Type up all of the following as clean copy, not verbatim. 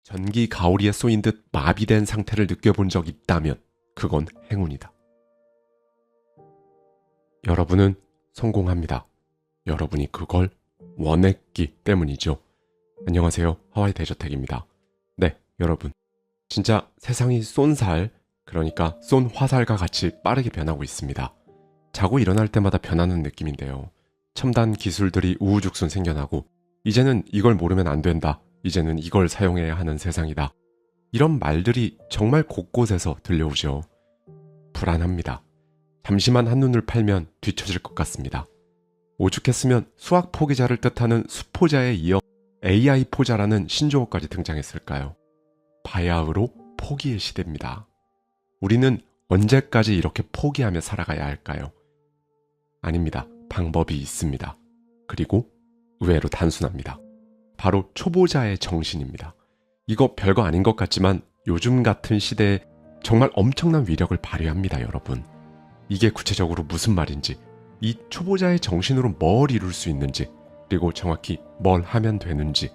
전기 가오리에 쏘인 듯 마비된 상태를 느껴본 적 있다면 그건 행운이다. 여러분은 성공합니다. 여러분이 그걸 원했기 때문이죠. 안녕하세요. 하와이 대저택입니다. 네, 여러분. 진짜 세상이 쏜살, 그러니까 쏜 화살과 같이 빠르게 변하고 있습니다. 자고 일어날 때마다 변하는 느낌인데요. 첨단 기술들이 우후죽순 생겨나고 이제는 이걸 모르면 안 된다. 이제는 이걸 사용해야 하는 세상이다. 이런 말들이 정말 곳곳에서 들려오죠. 불안합니다. 잠시만 한눈을 팔면 뒤처질 것 같습니다. 오죽했으면 수학 포기자를 뜻하는 수포자에 이어 AI 포자라는 신조어까지 등장했을까요? 바야흐로 포기의 시대입니다. 우리는 언제까지 이렇게 포기하며 살아가야 할까요? 아닙니다. 방법이 있습니다. 그리고 의외로 단순합니다. 바로 초보자의 정신입니다. 이거 별거 아닌 것 같지만 요즘 같은 시대에 정말 엄청난 위력을 발휘합니다, 여러분. 이게 구체적으로 무슨 말인지, 이 초보자의 정신으로 뭘 이룰 수 있는지, 그리고 정확히 뭘 하면 되는지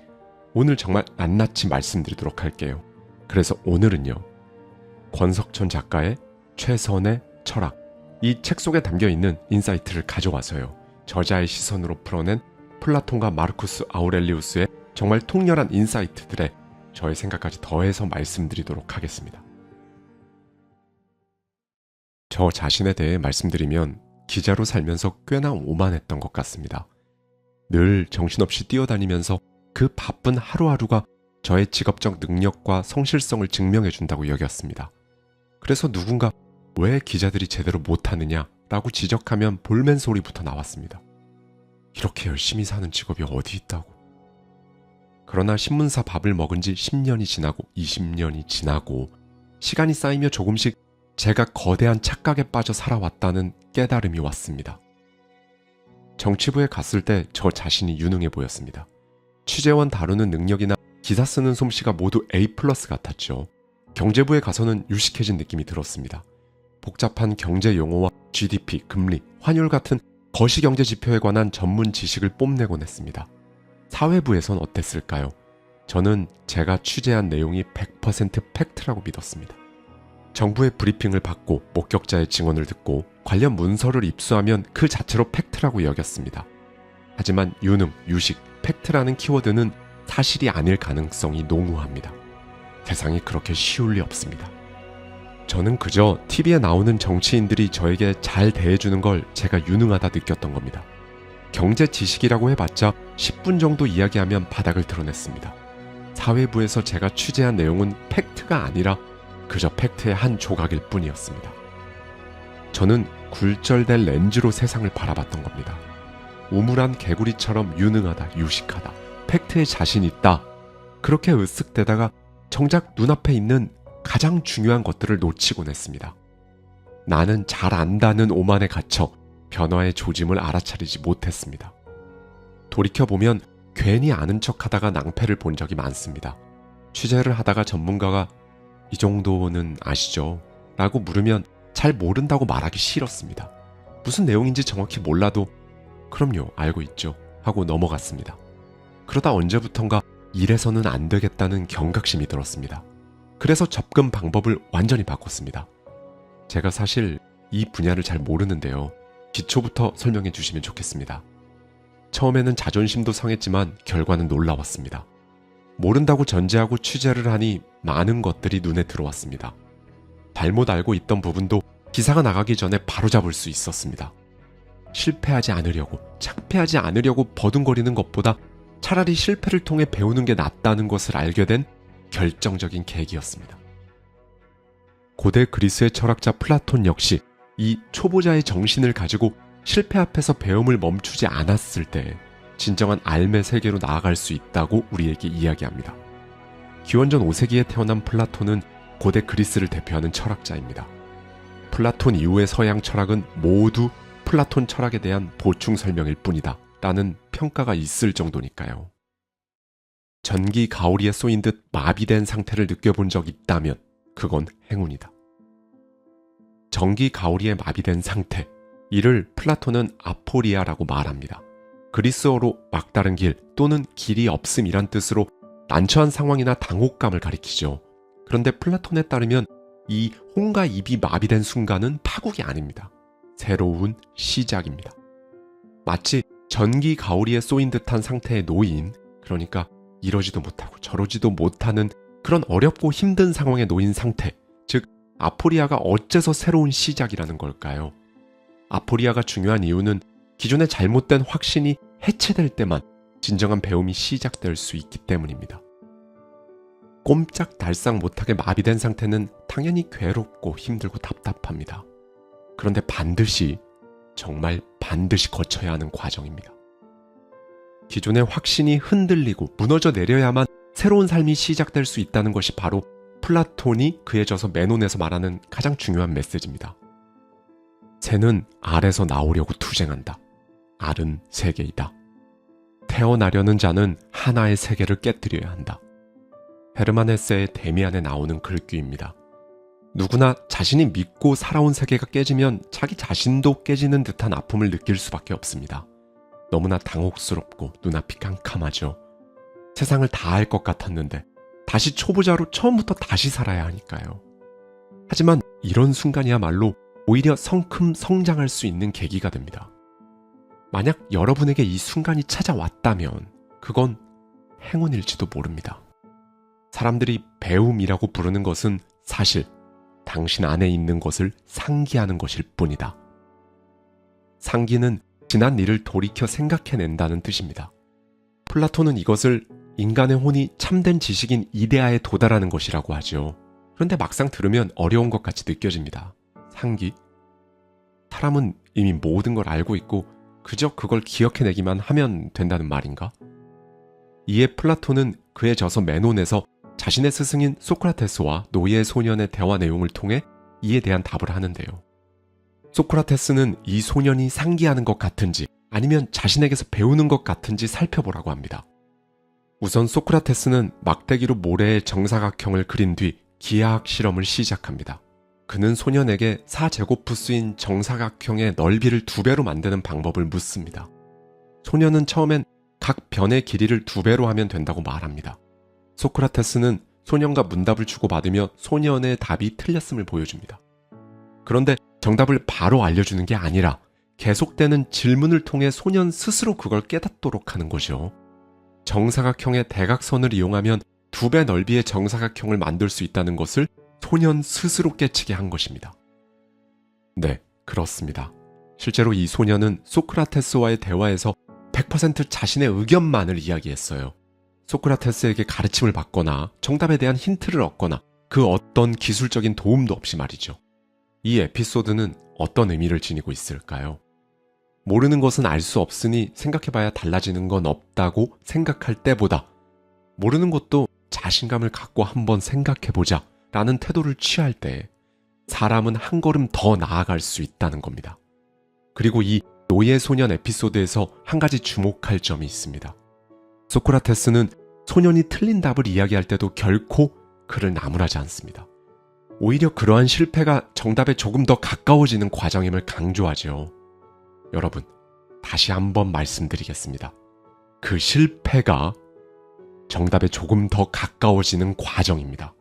오늘 정말 낱낱이 말씀드리도록 할게요. 그래서 오늘은요, 권석천 작가의 최선의 철학, 이 책 속에 담겨있는 인사이트를 가져와서요, 저자의 시선으로 풀어낸 플라톤과 마르쿠스 아우렐리우스의 정말 통렬한 인사이트들에 저의 생각까지 더해서 말씀드리도록 하겠습니다. 저 자신에 대해 말씀드리면 기자로 살면서 꽤나 오만했던 것 같습니다. 늘 정신없이 뛰어다니면서 그 바쁜 하루하루가 저의 직업적 능력과 성실성을 증명해준다고 여겼습니다. 그래서 누군가 왜 기자들이 제대로 못하느냐 라고 지적하면 볼멘 소리부터 나왔습니다. 이렇게 열심히 사는 직업이 어디 있다고. 그러나 신문사 밥을 먹은 지 10년이 지나고 20년이 지나고 시간이 쌓이며 조금씩 제가 거대한 착각에 빠져 살아왔다는 깨달음이 왔습니다. 정치부에 갔을 때 저 자신이 유능해 보였습니다. 취재원 다루는 능력이나 기사 쓰는 솜씨가 모두 A+ 같았죠. 경제부에 가서는 유식해진 느낌이 들었습니다. 복잡한 경제 용어와 GDP, 금리, 환율 같은 거시경제 지표에 관한 전문 지식을 뽐내곤 했습니다. 사회부에선 어땠을까요? 저는 제가 취재한 내용이 100% 팩트라고 믿었습니다. 정부의 브리핑을 받고 목격자의 증언을 듣고 관련 문서를 입수하면 그 자체로 팩트라고 여겼습니다. 하지만 유능, 유식, 팩트라는 키워드는 사실이 아닐 가능성이 농후합니다. 세상이 그렇게 쉬울 리 없습니다. 저는 그저 TV에 나오는 정치인들이 저에게 잘 대해주는 걸 제가 유능하다 느꼈던 겁니다. 경제 지식이라고 해봤자 10분 정도 이야기하면 바닥을 드러냈습니다. 사회부에서 제가 취재한 내용은 팩트가 아니라 그저 팩트의 한 조각일 뿐이었습니다. 저는 굴절된 렌즈로 세상을 바라봤던 겁니다. 우물한 개구리처럼 유능하다, 유식하다, 팩트에 자신 있다, 그렇게 으쓱대다가 정작 눈앞에 있는 가장 중요한 것들을 놓치곤 했습니다. 나는 잘 안다는 오만에 갇혀 변화의 조짐을 알아차리지 못했습니다. 돌이켜보면 괜히 아는 척하다가 낭패를 본 적이 많습니다. 취재를 하다가 전문가가 이 정도는 아시죠? 라고 물으면 잘 모른다고 말하기 싫었습니다. 무슨 내용인지 정확히 몰라도 그럼요, 알고 있죠 하고 넘어갔습니다. 그러다 언제부턴가 이래서는 안 되겠다는 경각심이 들었습니다. 그래서 접근 방법을 완전히 바꿨습니다. 제가 사실 이 분야를 잘 모르는데요. 기초부터 설명해 주시면 좋겠습니다. 처음에는 자존심도 상했지만 결과는 놀라웠습니다. 모른다고 전제하고 취재를 하니 많은 것들이 눈에 들어왔습니다. 잘못 알고 있던 부분도 기사가 나가기 전에 바로잡을 수 있었습니다. 실패하지 않으려고, 창피하지 않으려고 버둥거리는 것보다 차라리 실패를 통해 배우는 게 낫다는 것을 알게 된 결정적인 계기였습니다. 고대 그리스의 철학자 플라톤 역시 이 초보자의 정신을 가지고 실패 앞에서 배움을 멈추지 않았을 때 진정한 삶의 세계로 나아갈 수 있다고 우리에게 이야기합니다. 기원전 5세기에 태어난 플라톤은 고대 그리스를 대표하는 철학자입니다. 플라톤 이후의 서양 철학은 모두 플라톤 철학에 대한 보충 설명일 뿐이다 라는 평가가 있을 정도니까요. 전기 가오리에 쏘인 듯 마비된 상태를 느껴본 적 있다면 그건 행운이다. 전기 가오리에 마비된 상태, 이를 플라톤은 아포리아라고 말합니다. 그리스어로 막다른 길 또는 길이 없음이란 뜻으로 난처한 상황이나 당혹감을 가리키죠. 그런데 플라톤에 따르면 이 혼과 입이 마비된 순간은 파국이 아닙니다. 새로운 시작입니다. 마치 전기 가오리에 쏘인 듯한 상태의 노인, 그러니까 이러지도 못하고 저러지도 못하는 그런 어렵고 힘든 상황에 놓인 상태, 즉 아포리아가 어째서 새로운 시작이라는 걸까요? 아포리아가 중요한 이유는 기존의 잘못된 확신이 해체될 때만 진정한 배움이 시작될 수 있기 때문입니다. 꼼짝달싹 못하게 마비된 상태는 당연히 괴롭고 힘들고 답답합니다. 그런데 반드시, 정말 반드시 거쳐야 하는 과정입니다. 기존의 확신이 흔들리고 무너져 내려야만 새로운 삶이 시작될 수 있다는 것이 바로 플라톤이 그의 저서 메논에서 말하는 가장 중요한 메시지입니다. 새는 알에서 나오려고 투쟁한다. 알은 세계이다. 태어나려는 자는 하나의 세계를 깨뜨려야 한다. 헤르만 헤세의 데미안에 나오는 글귀입니다. 누구나 자신이 믿고 살아온 세계가 깨지면 자기 자신도 깨지는 듯한 아픔을 느낄 수밖에 없습니다. 너무나 당혹스럽고 눈앞이 캄캄하죠. 세상을 다 알 것 같았는데 다시 초보자로 처음부터 다시 살아야 하니까요. 하지만 이런 순간이야말로 오히려 성큼 성장할 수 있는 계기가 됩니다. 만약 여러분에게 이 순간이 찾아왔다면 그건 행운일지도 모릅니다. 사람들이 배움이라고 부르는 것은 사실 당신 안에 있는 것을 상기하는 것일 뿐이다. 상기는 지난 일을 돌이켜 생각해낸다는 뜻입니다. 플라톤은 이것을 인간의 혼이 참된 지식인 이데아에 도달하는 것이라고 하죠. 그런데 막상 들으면 어려운 것 같이 느껴집니다. 상기? 사람은 이미 모든 걸 알고 있고 그저 그걸 기억해내기만 하면 된다는 말인가? 이에 플라톤은 그의 저서 메논에서 자신의 스승인 소크라테스와 노예 소년의 대화 내용을 통해 이에 대한 답을 하는데요. 소크라테스는 이 소년이 상기하는 것 같은지 아니면 자신에게서 배우는 것 같은지 살펴보라고 합니다. 우선 소크라테스는 막대기로 모래의 정사각형을 그린 뒤 기하학 실험을 시작합니다. 그는 소년에게 4제곱푸스인 정사각형의 넓이를 2배로 만드는 방법을 묻습니다. 소년은 처음엔 각 변의 길이를 2배로 하면 된다고 말합니다. 소크라테스는 소년과 문답을 주고받으며 소년의 답이 틀렸음을 보여줍니다. 그런데 정답을 바로 알려주는 게 아니라 계속되는 질문을 통해 소년 스스로 그걸 깨닫도록 하는 거죠. 정사각형의 대각선을 이용하면 2배 넓이의 정사각형을 만들 수 있다는 것을 소년 스스로 깨치게 한 것입니다. 네, 그렇습니다. 실제로 이 소년은 소크라테스와의 대화에서 100% 자신의 의견만을 이야기했어요. 소크라테스에게 가르침을 받거나 정답에 대한 힌트를 얻거나 그 어떤 기술적인 도움도 없이 말이죠. 이 에피소드는 어떤 의미를 지니고 있을까요? 모르는 것은 알 수 없으니 생각해봐야 달라지는 건 없다고 생각할 때보다 모르는 것도 자신감을 갖고 한번 생각해보자 라는 태도를 취할 때 사람은 한 걸음 더 나아갈 수 있다는 겁니다. 그리고 이 노예 소년 에피소드에서 한 가지 주목할 점이 있습니다. 소크라테스는 소년이 틀린 답을 이야기할 때도 결코 그를 나무라지 않습니다. 오히려 그러한 실패가 정답에 조금 더 가까워지는 과정임을 강조하죠. 여러분, 다시 한번 말씀드리겠습니다. 그 실패가 정답에 조금 더 가까워지는 과정입니다.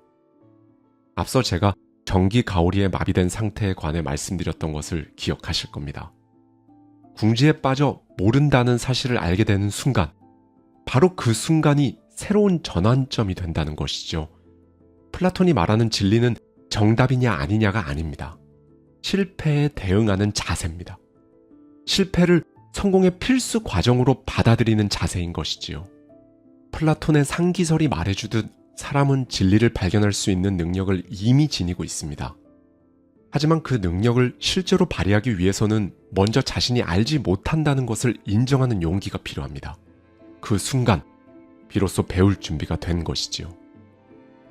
앞서 제가 전기 가오리에 마비된 상태에 관해 말씀드렸던 것을 기억하실 겁니다. 궁지에 빠져 모른다는 사실을 알게 되는 순간, 바로 그 순간이 새로운 전환점이 된다는 것이죠. 플라톤이 말하는 진리는 정답이냐 아니냐가 아닙니다. 실패에 대응하는 자세입니다. 실패를 성공의 필수 과정으로 받아들이는 자세인 것이지요. 플라톤의 상기설이 말해주듯 사람은 진리를 발견할 수 있는 능력을 이미 지니고 있습니다. 하지만 그 능력을 실제로 발휘하기 위해서는 먼저 자신이 알지 못한다는 것을 인정하는 용기가 필요합니다. 그 순간 비로소 배울 준비가 된 것이지요.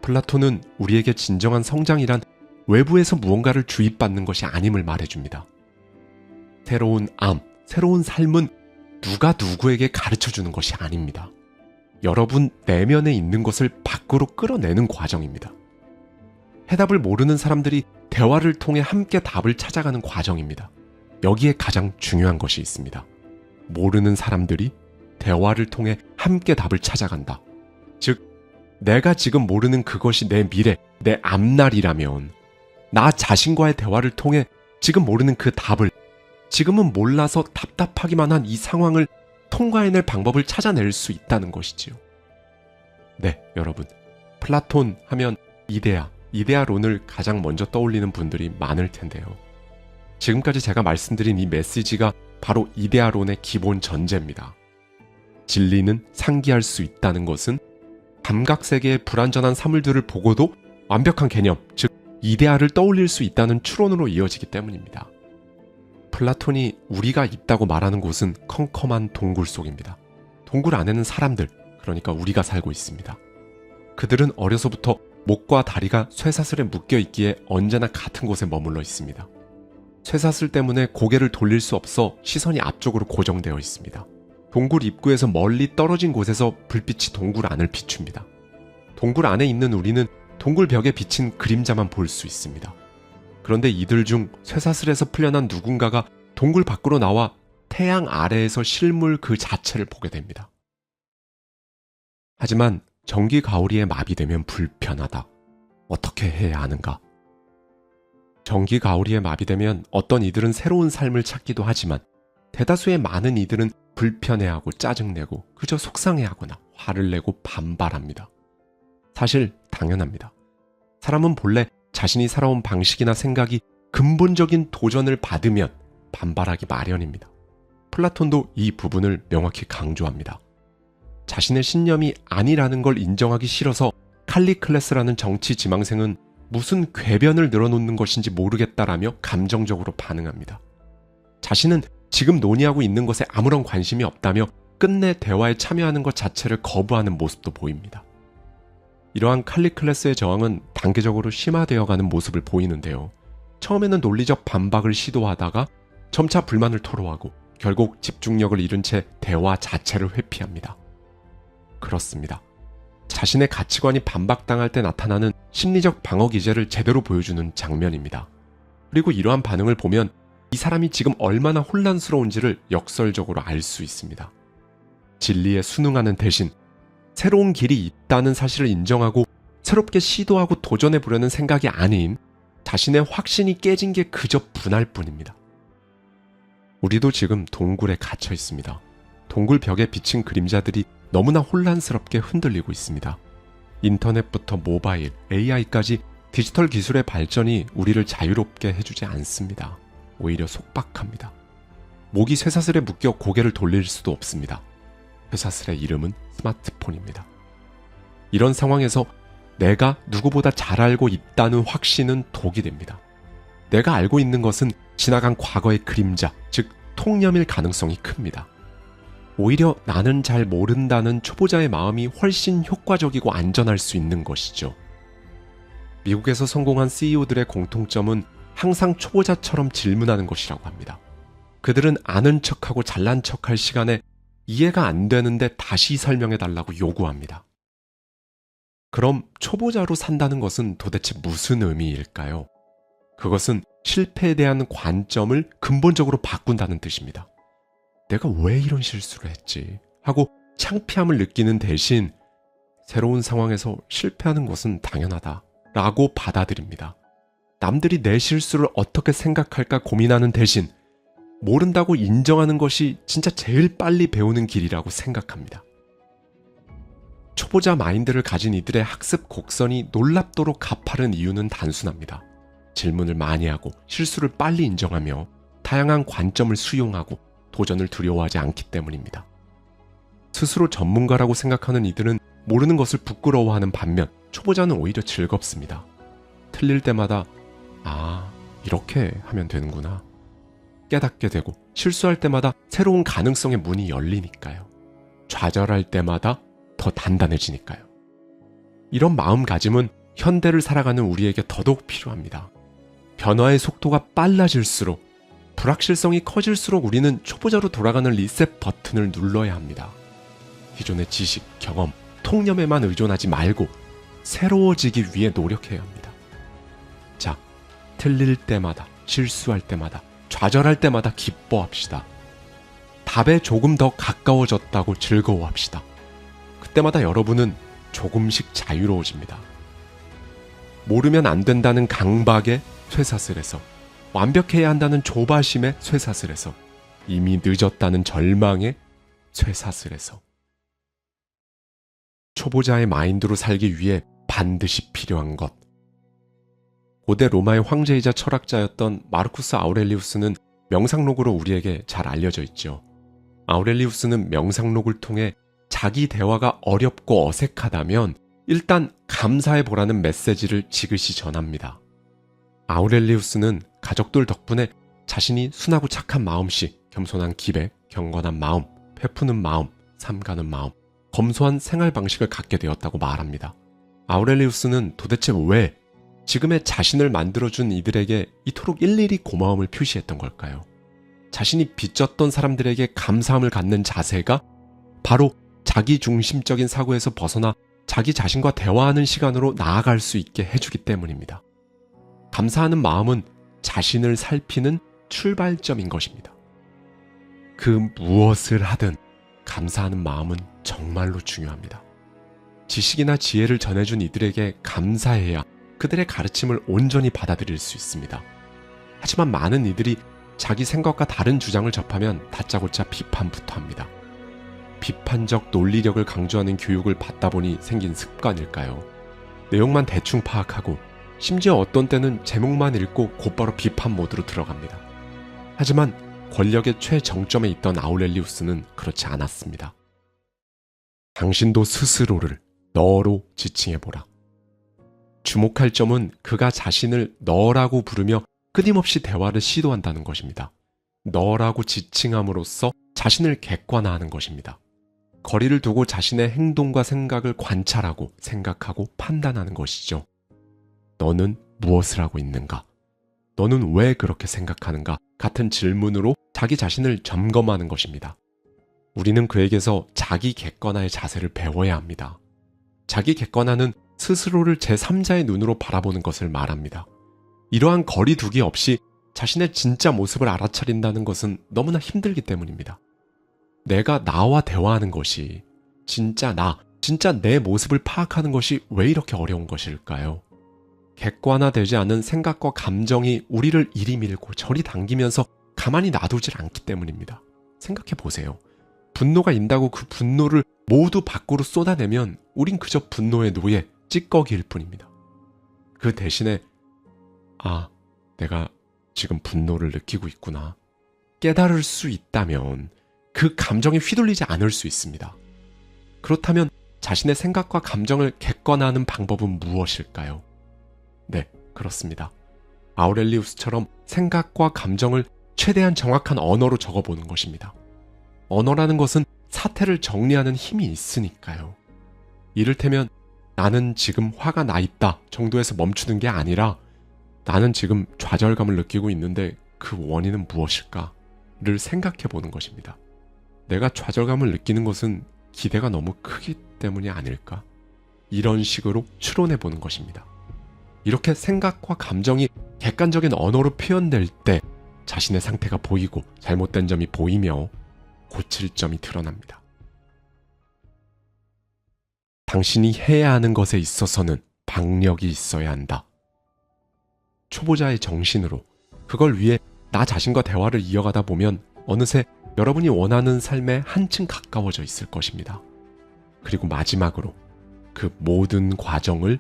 플라톤은 우리에게 진정한 성장이란 외부에서 무언가를 주입받는 것이 아님을 말해줍니다. 새로운 암, 새로운 삶은 누가 누구에게 가르쳐주는 것이 아닙니다. 여러분 내면에 있는 것을 밖으로 끌어내는 과정입니다. 해답을 모르는 사람들이 대화를 통해 함께 답을 찾아가는 과정입니다. 여기에 가장 중요한 것이 있습니다. 모르는 사람들이 대화를 통해 함께 답을 찾아간다. 즉, 내가 지금 모르는 그것이 내 미래, 내 앞날이라면 나 자신과의 대화를 통해 지금 모르는 그 답을, 지금은 몰라서 답답하기만 한 이 상황을 통과해낼 방법을 찾아낼 수 있다는 것이지요. 네, 여러분. 플라톤 하면 이데아론을 가장 먼저 떠올리는 분들이 많을 텐데요. 지금까지 제가 말씀드린 이 메시지가 바로 이데아론의 기본 전제입니다. 진리는 상기할 수 있다는 것은 감각세계의 불완전한 사물들을 보고도 완벽한 개념, 즉 이데아를 떠올릴 수 있다는 추론으로 이어지기 때문입니다. 플라톤이 우리가 있다고 말하는 곳은 컴컴한 동굴 속입니다. 동굴 안에는 사람들, 그러니까 우리가 살고 있습니다. 그들은 어려서부터 목과 다리가 쇠사슬에 묶여 있기에 언제나 같은 곳에 머물러 있습니다. 쇠사슬 때문에 고개를 돌릴 수 없어 시선이 앞쪽으로 고정되어 있습니다. 동굴 입구에서 멀리 떨어진 곳에서 불빛이 동굴 안을 비춥니다. 동굴 안에 있는 우리는 동굴 벽에 비친 그림자만 볼 수 있습니다. 그런데 이들 중 쇠사슬에서 풀려난 누군가가 동굴 밖으로 나와 태양 아래에서 실물 그 자체를 보게 됩니다. 하지만 전기 가오리에 마비되면 불편하다. 어떻게 해야 하는가? 전기 가오리에 마비되면 어떤 이들은 새로운 삶을 찾기도 하지만 대다수의 많은 이들은 불편해하고 짜증내고 그저 속상해하거나 화를 내고 반발합니다. 사실 당연합니다. 사람은 본래 자신이 살아온 방식이나 생각이 근본적인 도전을 받으면 반발하기 마련입니다. 플라톤도 이 부분을 명확히 강조합니다. 자신의 신념이 아니라는 걸 인정하기 싫어서 칼리클레스라는 정치 지망생은 무슨 궤변을 늘어놓는 것인지 모르겠다라며 감정적으로 반응합니다. 자신은 지금 논의하고 있는 것에 아무런 관심이 없다며 끝내 대화에 참여하는 것 자체를 거부하는 모습도 보입니다. 이러한 칼리클레스의 저항은 단계적으로 심화되어가는 모습을 보이는데요. 처음에는 논리적 반박을 시도하다가 점차 불만을 토로하고 결국 집중력을 잃은 채 대화 자체를 회피합니다. 그렇습니다. 자신의 가치관이 반박당할 때 나타나는 심리적 방어 기제를 제대로 보여주는 장면입니다. 그리고 이러한 반응을 보면 이 사람이 지금 얼마나 혼란스러운지를 역설적으로 알 수 있습니다. 진리에 순응하는 대신 새로운 길이 있다는 사실을 인정하고 새롭게 시도하고 도전해보려는 생각이 아닌 자신의 확신이 깨진 게 그저 분할 뿐입니다. 우리도 지금 동굴에 갇혀 있습니다. 동굴 벽에 비친 그림자들이 너무나 혼란스럽게 흔들리고 있습니다. 인터넷부터 모바일, AI까지 디지털 기술의 발전이 우리를 자유롭게 해주지 않습니다. 오히려 속박합니다. 목이 쇠사슬에 묶여 고개를 돌릴 수도 없습니다. 쇠사슬의 이름은 스마트폰입니다. 이런 상황에서 내가 누구보다 잘 알고 있다는 확신은 독이 됩니다. 내가 알고 있는 것은 지나간 과거의 그림자, 즉 통념일 가능성이 큽니다. 오히려 나는 잘 모른다는 초보자의 마음이 훨씬 효과적이고 안전할 수 있는 것이죠. 미국에서 성공한 CEO들의 공통점은 항상 초보자처럼 질문하는 것이라고 합니다. 그들은 아는 척하고 잘난 척할 시간에 이해가 안 되는데 다시 설명해달라고 요구합니다. 그럼 초보자로 산다는 것은 도대체 무슨 의미일까요? 그것은 실패에 대한 관점을 근본적으로 바꾼다는 뜻입니다. 내가 왜 이런 실수를 했지? 하고 창피함을 느끼는 대신 새로운 상황에서 실패하는 것은 당연하다 라고 받아들입니다. 남들이 내 실수를 어떻게 생각할까 고민하는 대신 모른다고 인정하는 것이 진짜 제일 빨리 배우는 길이라고 생각합니다. 초보자 마인드를 가진 이들의 학습 곡선이 놀랍도록 가파른 이유는 단순합니다. 질문을 많이 하고 실수를 빨리 인정하며 다양한 관점을 수용하고 도전을 두려워하지 않기 때문입니다. 스스로 전문가라고 생각하는 이들은 모르는 것을 부끄러워하는 반면 초보자는 오히려 즐겁습니다. 틀릴 때마다 이렇게 하면 되는구나 깨닫게 되고 실수할 때마다 새로운 가능성의 문이 열리니까요. 좌절할 때마다 더 단단해지니까요. 이런 마음가짐은 현대를 살아가는 우리에게 더더욱 필요합니다. 변화의 속도가 빨라질수록 불확실성이 커질수록 우리는 초보자로 돌아가는 리셋 버튼을 눌러야 합니다. 기존의 지식, 경험, 통념에만 의존하지 말고 새로워지기 위해 노력해야 합니다. 자, 틀릴 때마다, 실수할 때마다, 좌절할 때마다 기뻐합시다. 답에 조금 더 가까워졌다고 즐거워합시다. 그때마다 여러분은 조금씩 자유로워집니다. 모르면 안 된다는 강박의 쇠사슬에서, 완벽해야 한다는 조바심의 쇠사슬에서, 이미 늦었다는 절망의 쇠사슬에서. 초보자의 마인드로 살기 위해 반드시 필요한 것. 고대 로마의 황제이자 철학자였던 마르쿠스 아우렐리우스는 명상록으로 우리에게 잘 알려져 있죠. 아우렐리우스는 명상록을 통해 자기 대화가 어렵고 어색하다면 일단 감사해보라는 메시지를 지그시 전합니다. 아우렐리우스는 가족들 덕분에 자신이 순하고 착한 마음씨, 겸손한 기백, 경건한 마음, 베푸는 마음, 삼가는 마음, 검소한 생활 방식을 갖게 되었다고 말합니다. 아우렐리우스는 도대체 왜 지금의 자신을 만들어준 이들에게 이토록 일일이 고마움을 표시했던 걸까요? 자신이 빚졌던 사람들에게 감사함을 갖는 자세가 바로 자기중심적인 사고에서 벗어나 자기 자신과 대화하는 시간으로 나아갈 수 있게 해주기 때문입니다. 감사하는 마음은 자신을 살피는 출발점인 것입니다. 그 무엇을 하든 감사하는 마음은 정말로 중요합니다. 지식이나 지혜를 전해준 이들에게 감사해야 그들의 가르침을 온전히 받아들일 수 있습니다. 하지만 많은 이들이 자기 생각과 다른 주장을 접하면 다짜고짜 비판부터 합니다. 비판적 논리력을 강조하는 교육을 받다 보니 생긴 습관일까요? 내용만 대충 파악하고 심지어 어떤 때는 제목만 읽고 곧바로 비판 모드로 들어갑니다. 하지만 권력의 최정점에 있던 아우렐리우스는 그렇지 않았습니다. 당신도 스스로를 너로 지칭해보라. 주목할 점은 그가 자신을 너라고 부르며 끊임없이 대화를 시도한다는 것입니다. 너라고 지칭함으로써 자신을 객관화하는 것입니다. 거리를 두고 자신의 행동과 생각을 관찰하고 생각하고 판단하는 것이죠. 너는 무엇을 하고 있는가? 너는 왜 그렇게 생각하는가? 같은 질문으로 자기 자신을 점검하는 것입니다. 우리는 그에게서 자기 객관화의 자세를 배워야 합니다. 자기 객관화는 스스로를 제3자의 눈으로 바라보는 것을 말합니다. 이러한 거리 두기 없이 자신의 진짜 모습을 알아차린다는 것은 너무나 힘들기 때문입니다. 내가 나와 대화하는 것이 진짜 내 모습을 파악하는 것이 왜 이렇게 어려운 것일까요? 객관화되지 않은 생각과 감정이 우리를 이리 밀고 저리 당기면서 가만히 놔두질 않기 때문입니다. 생각해 보세요. 분노가 인다고 그 분노를 모두 밖으로 쏟아내면 우린 그저 분노의 노예, 찌꺼기일 뿐입니다. 그 대신에 내가 지금 분노를 느끼고 있구나. 깨달을 수 있다면 그 감정에 휘둘리지 않을 수 있습니다. 그렇다면 자신의 생각과 감정을 객관화하는 방법은 무엇일까요? 네, 그렇습니다. 아우렐리우스처럼 생각과 감정을 최대한 정확한 언어로 적어보는 것입니다. 언어라는 것은 사태를 정리하는 힘이 있으니까요. 이를테면 나는 지금 화가 나 있다 정도에서 멈추는 게 아니라 나는 지금 좌절감을 느끼고 있는데 그 원인은 무엇일까를 생각해 보는 것입니다. 내가 좌절감을 느끼는 것은 기대가 너무 크기 때문이 아닐까? 이런 식으로 추론해 보는 것입니다. 이렇게 생각과 감정이 객관적인 언어로 표현될 때 자신의 상태가 보이고 잘못된 점이 보이며 고칠 점이 드러납니다. 당신이 해야 하는 것에 있어서는 박력이 있어야 한다. 초보자의 정신으로 그걸 위해 나 자신과 대화를 이어가다 보면 어느새 여러분이 원하는 삶에 한층 가까워져 있을 것입니다. 그리고 마지막으로 그 모든 과정을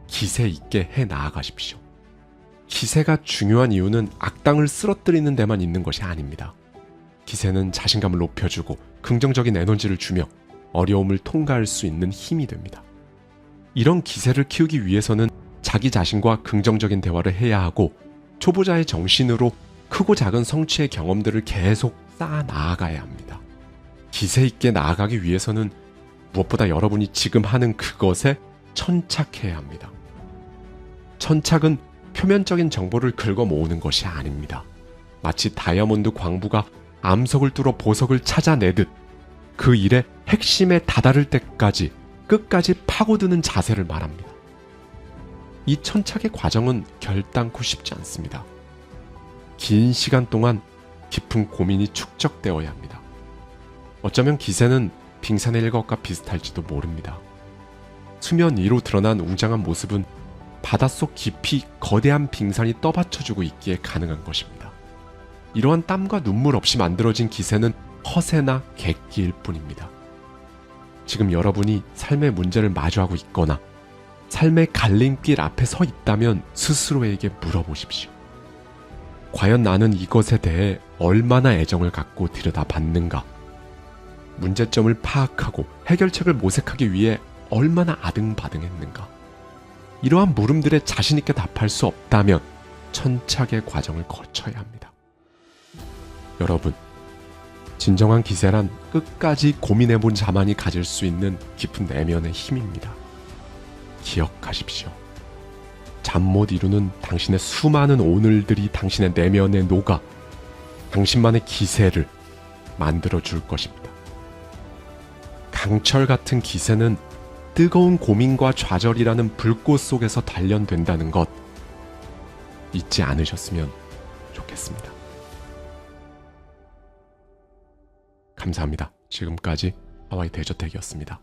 기세 있게 해 나아가십시오. 기세가 중요한 이유는 악당을 쓰러뜨리는 데만 있는 것이 아닙니다. 기세는 자신감을 높여주고 긍정적인 에너지를 주며 어려움을 통과할 수 있는 힘이 됩니다. 이런 기세를 키우기 위해서는 자기 자신과 긍정적인 대화를 해야 하고 초보자의 정신으로 크고 작은 성취의 경험들을 계속 쌓아 나아가야 합니다. 기세 있게 나아가기 위해서는 무엇보다 여러분이 지금 하는 그것에 천착해야 합니다. 천착은 표면적인 정보를 긁어 모으는 것이 아닙니다. 마치 다이아몬드 광부가 암석을 뚫어 보석을 찾아내듯 그 일의 핵심에 다다를 때까지 끝까지 파고드는 자세를 말합니다. 이 천착의 과정은 결단코 쉽지 않습니다. 긴 시간 동안 깊은 고민이 축적되어야 합니다. 어쩌면 기세는 빙산의 일것과 비슷할지도 모릅니다. 수면 위로 드러난 웅장한 모습은 바닷속 깊이 거대한 빙산이 떠받쳐주고 있기에 가능한 것입니다. 이러한 땀과 눈물 없이 만들어진 기세는 허세나 객기일 뿐입니다. 지금 여러분이 삶의 문제를 마주하고 있거나 삶의 갈림길 앞에 서 있다면 스스로에게 물어보십시오. 과연 나는 이것에 대해 얼마나 애정을 갖고 들여다봤는가? 문제점을 파악하고 해결책을 모색하기 위해 얼마나 아등바등했는가? 이러한 물음들에 자신있게 답할 수 없다면 천착의 과정을 거쳐야 합니다. 여러분, 진정한 기세란 끝까지 고민해본 자만이 가질 수 있는 깊은 내면의 힘입니다. 기억하십시오. 잠 못 이루는 당신의 수많은 오늘들이 당신의 내면에 녹아 당신만의 기세를 만들어 줄 것입니다. 강철 같은 기세는 뜨거운 고민과 좌절이라는 불꽃 속에서 단련된다는 것 잊지 않으셨으면 좋겠습니다. 감사합니다. 지금까지 하와이 대저택이었습니다.